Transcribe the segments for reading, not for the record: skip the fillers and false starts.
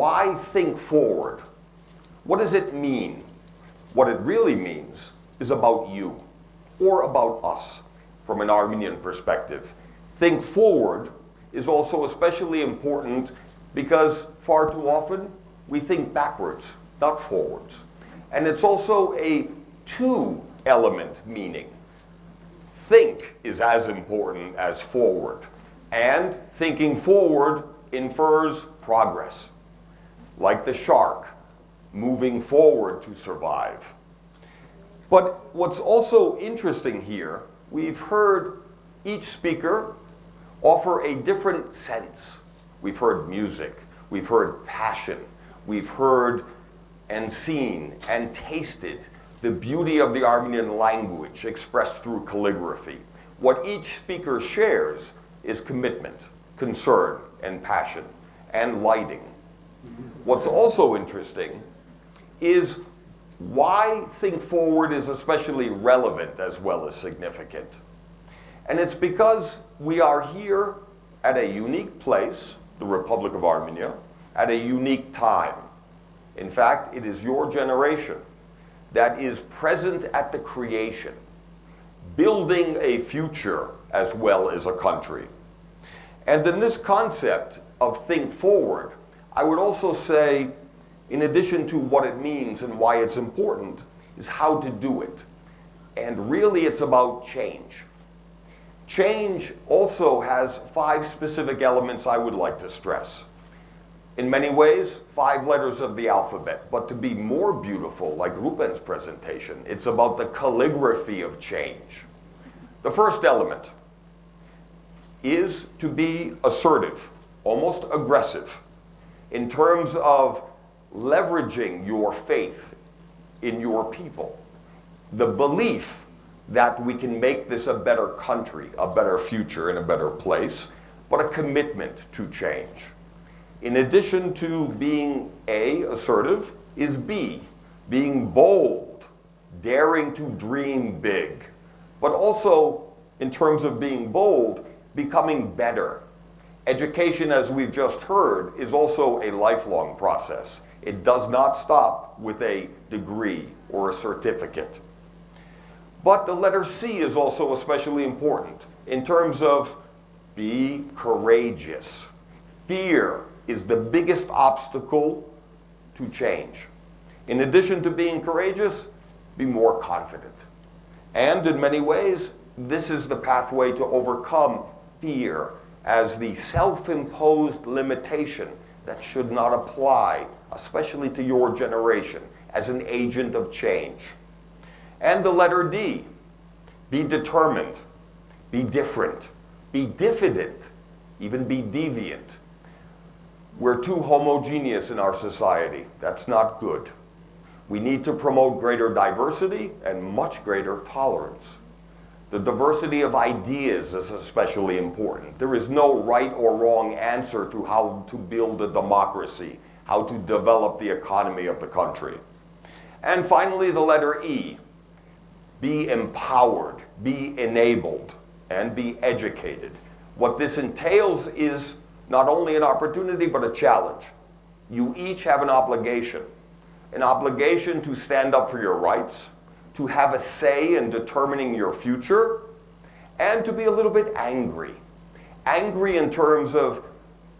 why think forward? What does it mean? What it really means is about you, or about us, from an Armenian perspective. Think forward is also especially important because far too often we think backwards, not forwards. And it's also a two-element meaning. Think is as important as forward, and thinking forward infers progress, like the shark moving forward to survive. But what's also interesting here, we've heard each speaker offer a different sense. We've heard music, we've heard passion, we've heard and seen and tasted the beauty of the Armenian language expressed through calligraphy. What each speaker shares is commitment, concern, and passion, and lighting. What's also interesting is why think forward is especially relevant as well as significant. And it's because we are here at a unique place, the Republic of Armenia, at a unique time. In fact, it is your generation that is present at the creation, building a future as well as a country. And in this concept of think forward, I would also say, in addition to what it means and why it's important, is how to do it. And really it's about change. Change also has 5 specific elements I would like to stress. In many ways, 5 letters of the alphabet, but to be more beautiful, like Ruben's presentation, it's about the calligraphy of change. The first element is to be assertive, almost aggressive, in terms of leveraging your faith in your people, the belief that we can make this a better country, a better future, and a better place, but a commitment to change. In addition to being A, assertive, is B, being bold, daring to dream big, but also, in terms of being bold, becoming better. Education, as we've just heard, is also a lifelong process. It does not stop with a degree or a certificate. But the letter C is also especially important in terms of be courageous. Fear is the biggest obstacle to change. In addition to being courageous, be more confident. And in many ways, this is the pathway to overcome fear as the self-imposed limitation that should not apply, especially to your generation, as an agent of change. And the letter D, be determined, be different, be diffident, even be deviant. We're too homogeneous in our society. That's not good. We need to promote greater diversity and much greater tolerance. The diversity of ideas is especially important. There is no right or wrong answer to how to build a democracy, how to develop the economy of the country. And finally, the letter E, be empowered, be enabled, and be educated. What this entails is not only an opportunity, but a challenge. You each have an obligation to stand up for your rights, to have a say in determining your future, and to be a little bit angry. Angry in terms of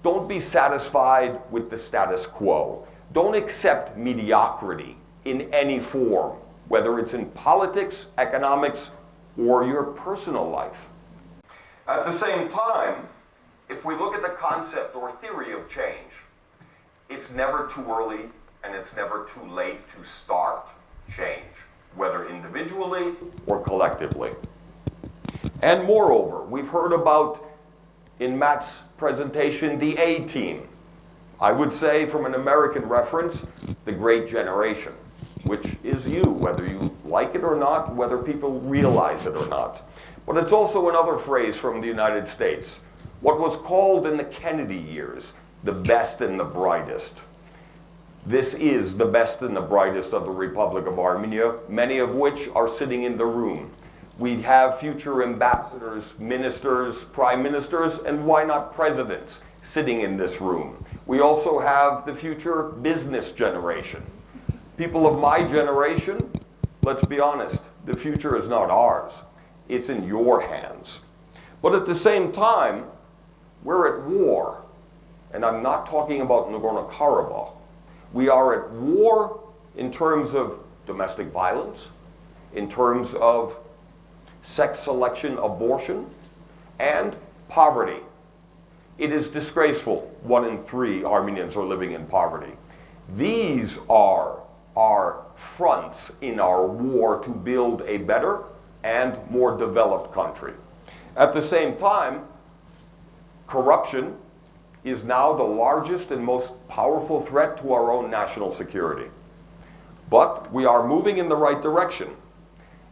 don't be satisfied with the status quo. Don't accept mediocrity in any form, whether it's in politics, economics, or your personal life. At the same time, if we look at the concept or theory of change, it's never too early and it's never too late to start change, whether individually or collectively. And moreover, we've heard about, in Matt's presentation, the A team. I would say, from an American reference, the Great Generation, which is you, whether you like it or not, whether people realize it or not. But it's also another phrase from the United States, what was called in the Kennedy years, the best and the brightest. This is the best and the brightest of the Republic of Armenia, many of which are sitting in the room. We have future ambassadors, ministers, prime ministers, and why not presidents sitting in this room. We also have the future business generation. People of my generation, let's be honest, the future is not ours. It's in your hands. But at the same time, we're at war. And I'm not talking about Nagorno-Karabakh. We are at war in terms of domestic violence, in terms of sex selection, abortion, and poverty. It is disgraceful. 1 in 3 Armenians are living in poverty. These are our fronts in our war to build a better and more developed country. At the same time, corruption is now the largest and most powerful threat to our own national security. But we are moving in the right direction.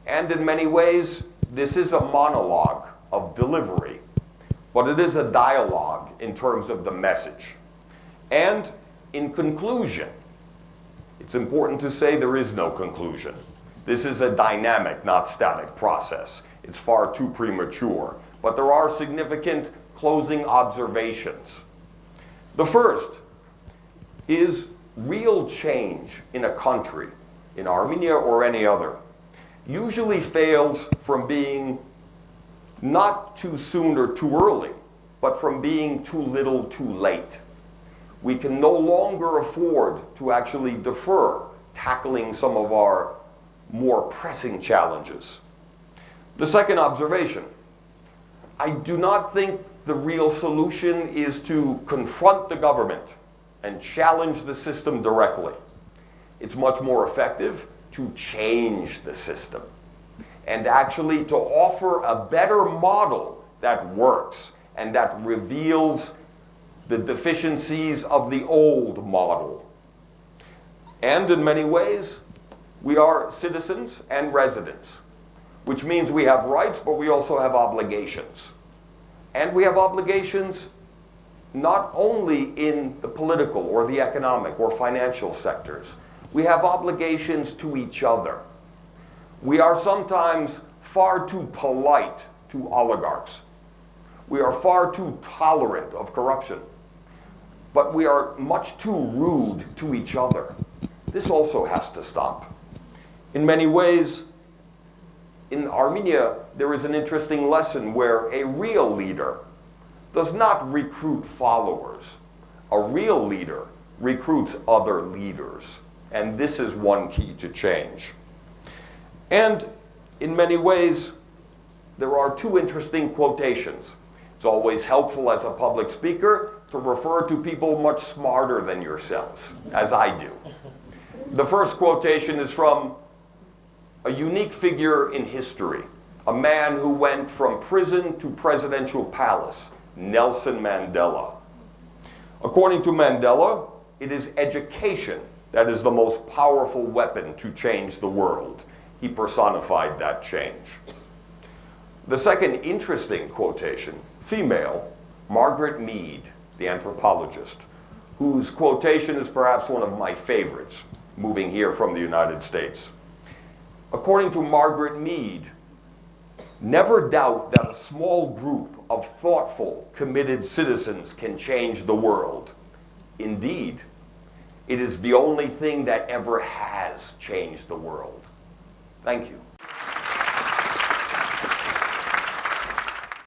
And in many ways, this is a monologue of delivery, but it is a dialogue in terms of the message. And in conclusion, it's important to say there is no conclusion. This is a dynamic, not static process. It's far too premature, but there are significant closing observations. The first is real change in a country, in Armenia or any other, usually fails from being not too soon or too early, but from being too little too late. We can no longer afford to actually defer tackling some of our more pressing challenges. The second observation, I do not think the real solution is to confront the government and challenge the system directly. It's much more effective to change the system and actually to offer a better model that works and that reveals the deficiencies of the old model. And in many ways, we are citizens and residents, which means we have rights, but we also have obligations. And we have obligations not only in the political or the economic or financial sectors. We have obligations to each other. We are sometimes far too polite to oligarchs. We are far too tolerant of corruption. But we are much too rude to each other. This also has to stop. In many ways, in Armenia, there is an interesting lesson where a real leader does not recruit followers. A real leader recruits other leaders. And this is one key to change. And in many ways, there are two interesting quotations. It's always helpful as a public speaker to refer to people much smarter than yourselves, as I do. The first quotation is from a unique figure in history, a man who went from prison to presidential palace, Nelson Mandela. According to Mandela, it is education that is the most powerful weapon to change the world. He personified that change. The second interesting quotation, female, Margaret Mead, the anthropologist, whose quotation is perhaps one of my favorites, moving here from the United States. According to Margaret Mead, never doubt that a small group of thoughtful, committed citizens can change the world. Indeed, it is the only thing that ever has changed the world. Thank you.